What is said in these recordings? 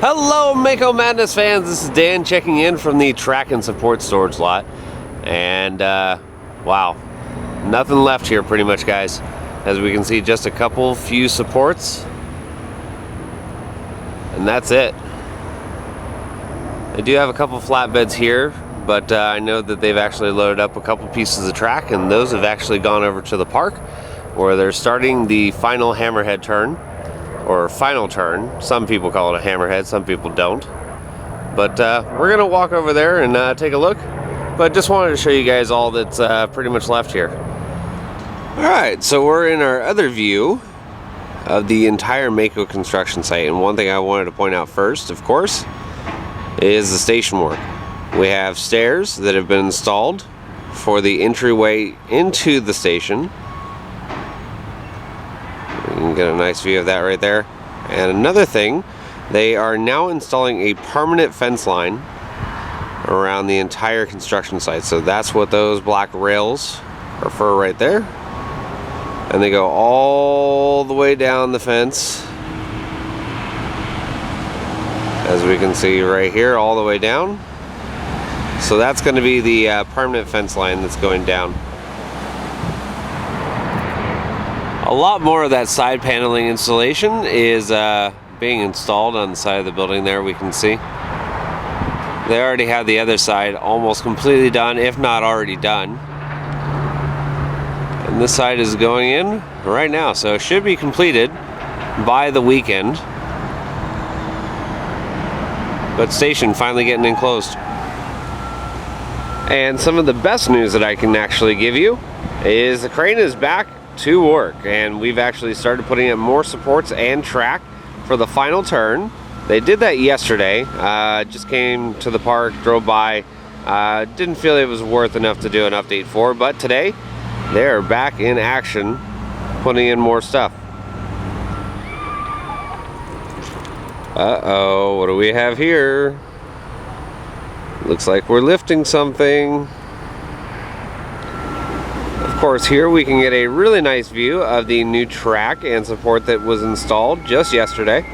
Hello Mako Madness fans, this is Dan checking in from the track and support storage lot. And wow, nothing left here pretty much, guys. As we can see, just a few supports, and that's it. I do have a couple flatbeds here, but I know that they've actually loaded up a couple pieces of track, and those have actually gone over to the park where they're starting the final hammerhead turn. Or final turn. Some people call it a hammerhead, some people don't. But we're gonna walk over there and take a look. But just wanted to show you guys all that's pretty much left here. Alright, so we're in our other view of the entire Mako construction site. And one thing I wanted to point out first, of course, is the station work. We have stairs that have been installed for the entryway into the station. You can get a nice view of that right there. And another thing, they are now installing a permanent fence line around the entire construction site. So that's what those black rails are for right there. And they go all the way down the fence, as we can see right here, all the way down. So that's going to be the permanent fence line that's going down. A lot more of that side paneling installation is being installed on the side of the building there, we can see. They already have the other side almost completely done, if not already done. And this side is going in right now, so it should be completed by the weekend. But station finally getting enclosed. And some of the best news that I can actually give you is the crane is back to work, and we've actually started putting in more supports and track for the final turn. They did that yesterday. Just came to the park, drove by, didn't feel it was worth enough to do an update for, but today they're back in action putting in more stuff. Uh-oh, what do we have here? Looks like we're lifting something. Of course, here we can get a really nice view of the new track and support that was installed just yesterday.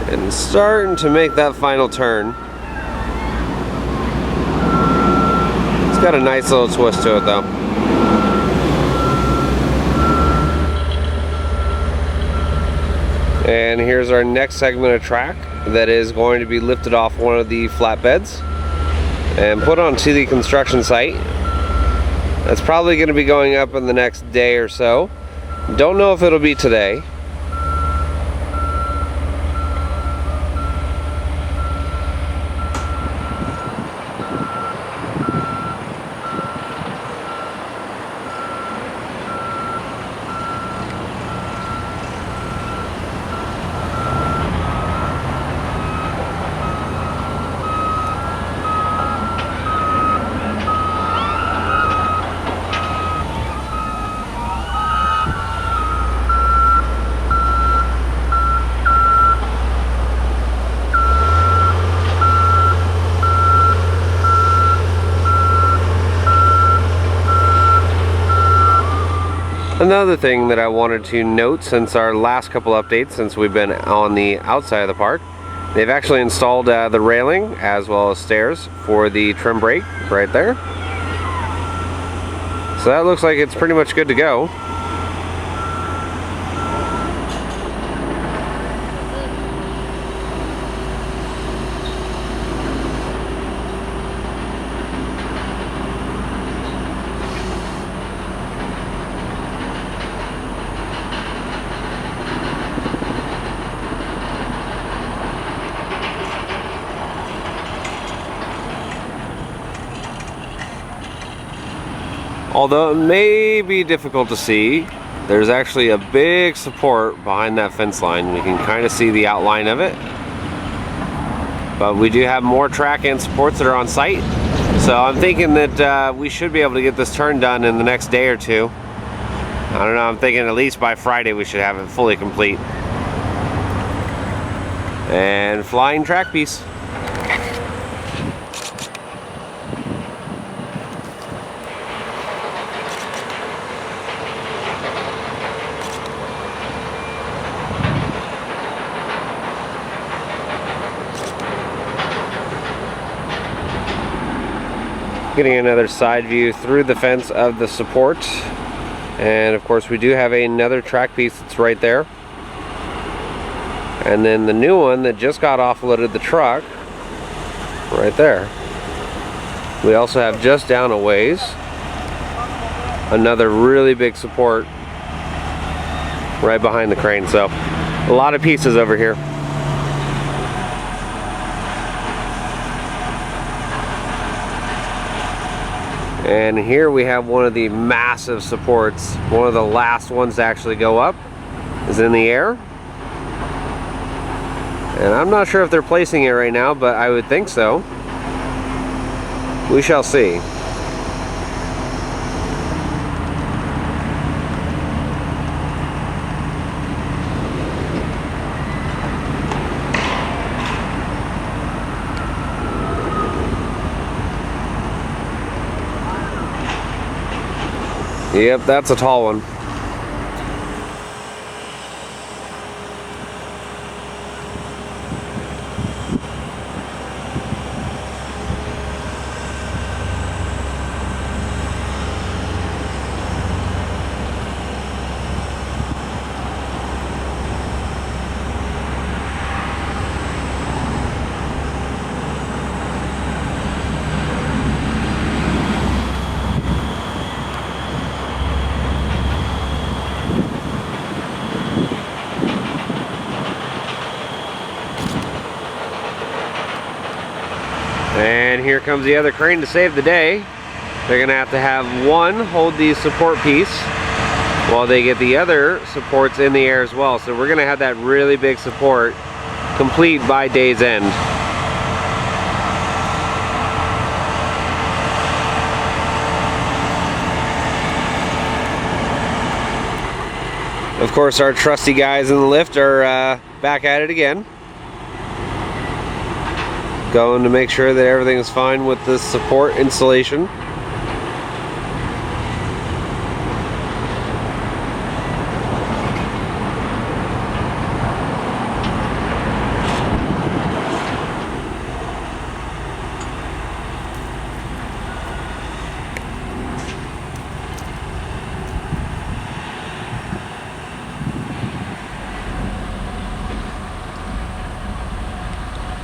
And starting to make that final turn. It's got a nice little twist to it though. And here's our next segment of track that is going to be lifted off one of the flatbeds and put onto the construction site. That's probably going to be going up in the next day or so. Don't know if it'll be today. Another thing that I wanted to note since our last couple updates, since we've been on the outside of the park, they've actually installed the railing as well as stairs for the trim brake right there. So that looks like it's pretty much good to go. Although it may be difficult to see, there's actually a big support behind that fence line. We can kind of see the outline of it. But we do have more track and supports that are on site. So I'm thinking that we should be able to get this turn done in the next day or two. I don't know, I'm thinking at least by Friday we should have it fully complete. And flying track piece. Getting another side view through the fence of the support. And of course we do have another track piece that's right there. And then the new one that just got offloaded the truck, right there. We also have just down a ways another really big support right behind the crane. So a lot of pieces over here. And here we have one of the massive supports. One of the last ones to actually go up is in the air. And I'm not sure if they're placing it right now, but I would think so. We shall see. Yep, that's a tall one. And here comes the other crane to save the day. They're gonna have to have one hold the support piece while they get the other supports in the air as well. So we're gonna have that really big support complete by day's end. Of course, our trusty guys in the lift are back at it again. Going to make sure that everything is fine with the support installation.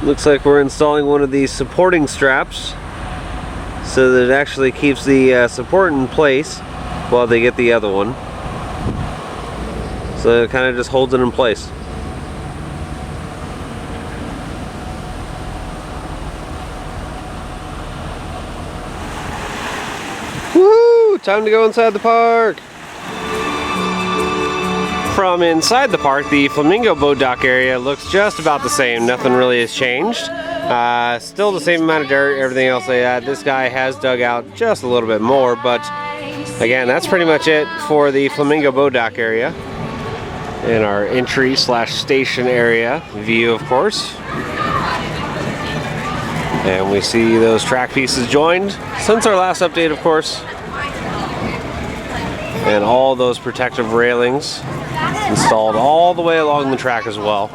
Looks like we're installing one of these supporting straps so that it actually keeps the support in place while they get the other one. So it kind of just holds it in place. Woo! Time to go inside the park! From inside the park, the Flamingo boat dock area looks just about the same. Nothing really has changed. Still the same amount of dirt, everything else they had. This guy has dug out just a little bit more, but again, that's pretty much it for the Flamingo boat dock area. In our entry / station area view, of course. And we see those track pieces joined since our last update, of course. And all those protective railings installed all the way along the track as well.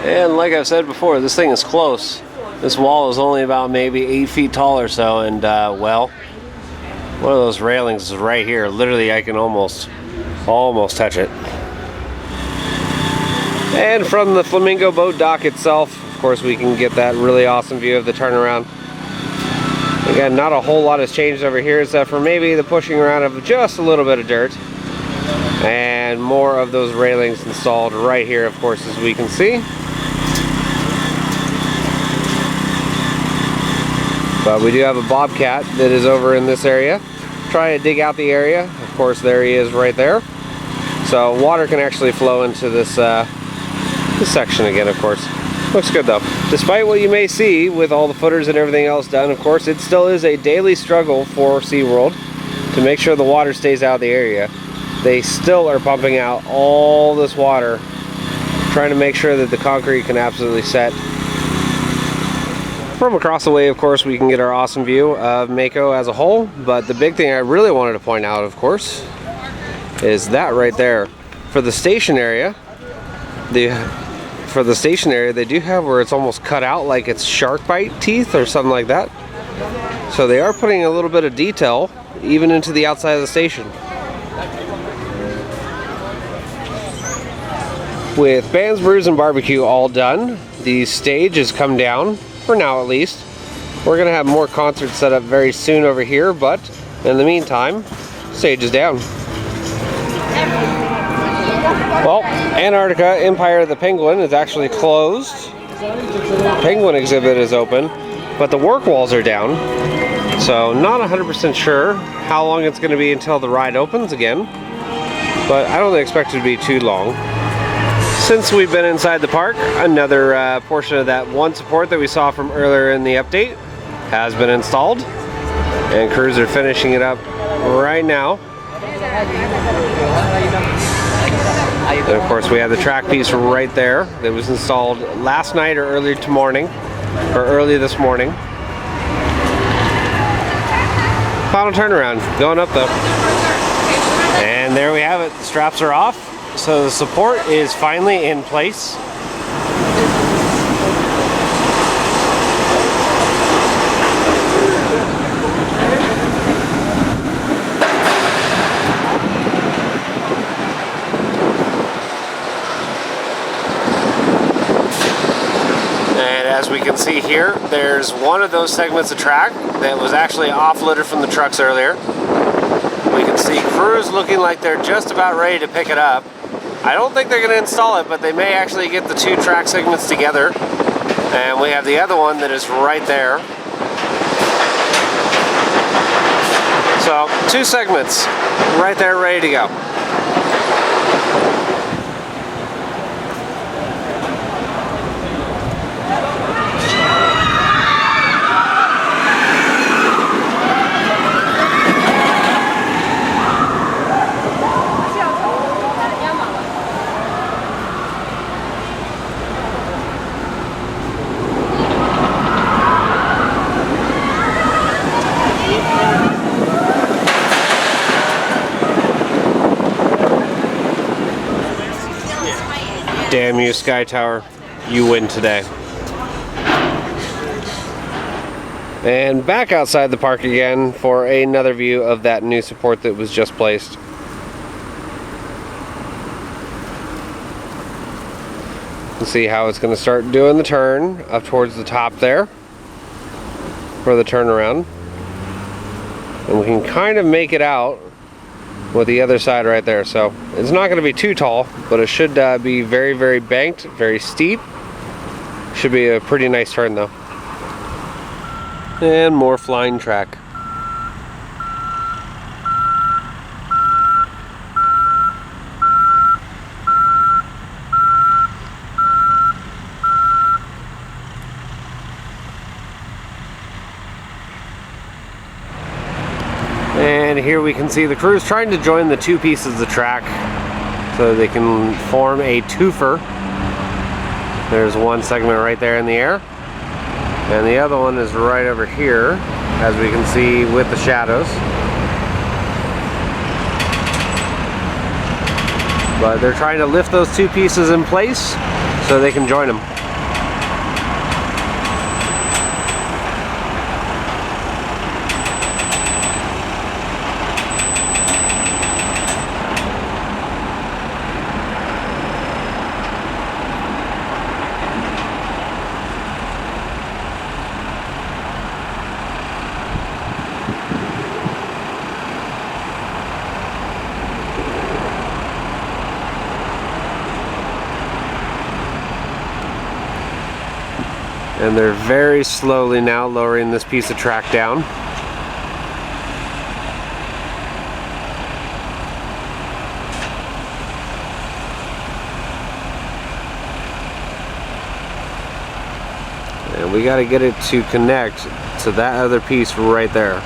And like I've said before, this thing is close. This wall is only about maybe 8 feet tall or so, and well, one of those railings is right here. Literally, I can almost touch it. And from the Flamingo boat dock itself, of course, we can get that really awesome view of the turnaround. Again, not a whole lot has changed over here except for maybe the pushing around of just a little bit of dirt. And more of those railings installed right here, of course, as we can see. But we do have a bobcat that is over in this area, trying to dig out the area. Of course, there he is right there. So water can actually flow into this section again, of course. Looks good though. Despite what you may see with all the footers and everything else done, of course, it still is a daily struggle for SeaWorld to make sure the water stays out of the area. They still are pumping out all this water, trying to make sure that the concrete can absolutely set. From across the way, of course, we can get our awesome view of Mako as a whole, but the big thing I really wanted to point out, of course, is that right there. For the station area, the for the station area, they do have where it's almost cut out like it's shark bite teeth or something like that. So they are putting a little bit of detail even into the outside of the station. With bands, brews, and barbecue all done, the stage has come down, for now at least. We're going to have more concerts set up very soon over here, but in the meantime, stage is down. Well, Antarctica Empire the Penguin is actually closed. Penguin exhibit is open, but the work walls are down. So not 100% sure how long it's going to be until the ride opens again, but I don't expect it to be too long. Since we've been inside the park, another portion of that one support that we saw from earlier in the update has been installed, and crews are finishing it up right now. And of course we have the track piece right there that was installed last night or early this morning. Final turnaround, going up though. And there we have it, the straps are off. So the support is finally in place. And as we can see here, there's one of those segments of track that was actually offloaded from the trucks earlier. We can see crews looking like they're just about ready to pick it up. I don't think they're going to install it, but they may actually get the two track segments together. And we have the other one that is right there. So, two segments right there ready to go. Damn you, Sky Tower. You win today. And back outside the park again for another view of that new support that was just placed. You can see how it's going to start doing the turn up towards the top there for the turnaround. And we can kind of make it out with the other side right there. So it's not going to be too tall, but it should be very, very banked, very steep. Should be a pretty nice turn though. And more flying track. And here we can see the crews trying to join the two pieces of track so they can form a twofer. There's one segment right there in the air, and the other one is right over here, as we can see with the shadows. But they're trying to lift those two pieces in place so they can join them. And they're very slowly now lowering this piece of track down. And we got to get it to connect to that other piece right there.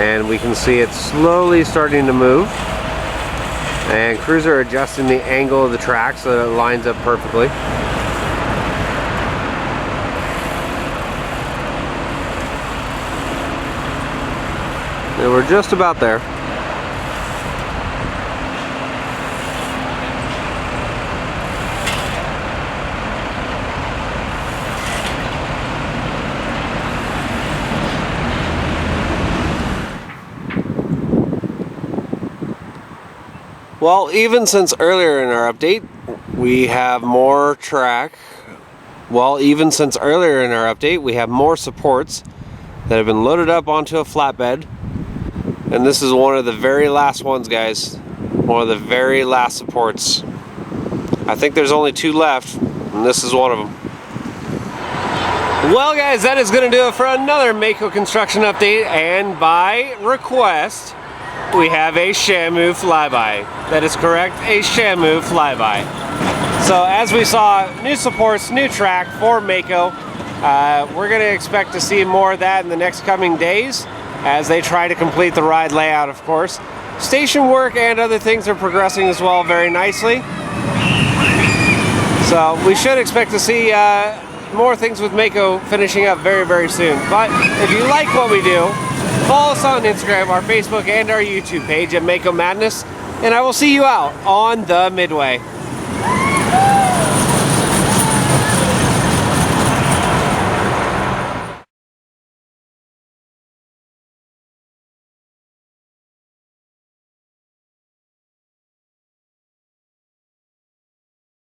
and we can see it slowly starting to move. And crews are adjusting the angle of the track so that it lines up perfectly. And we're just about there. Well, even since earlier in our update, we have more track. Well, even since earlier in our update, we have more supports that have been loaded up onto a flatbed. And this is one of the very last ones, guys. One of the very last supports. I think there's only 2 left, and this is one of them. Well, guys, that is going to do it for another Mako construction update, and by request, we have a Shamu flyby. That is correct, a Shamu flyby. So as we saw, new supports, new track for Mako. We're going to expect to see more of that in the next coming days as they try to complete the ride layout, of course. Station work and other things are progressing as well very nicely. So we should expect to see more things with Mako finishing up very, very soon. But if you like what we do, follow us on Instagram, our Facebook, and our YouTube page at Mako Madness, and I will see you out on the Midway.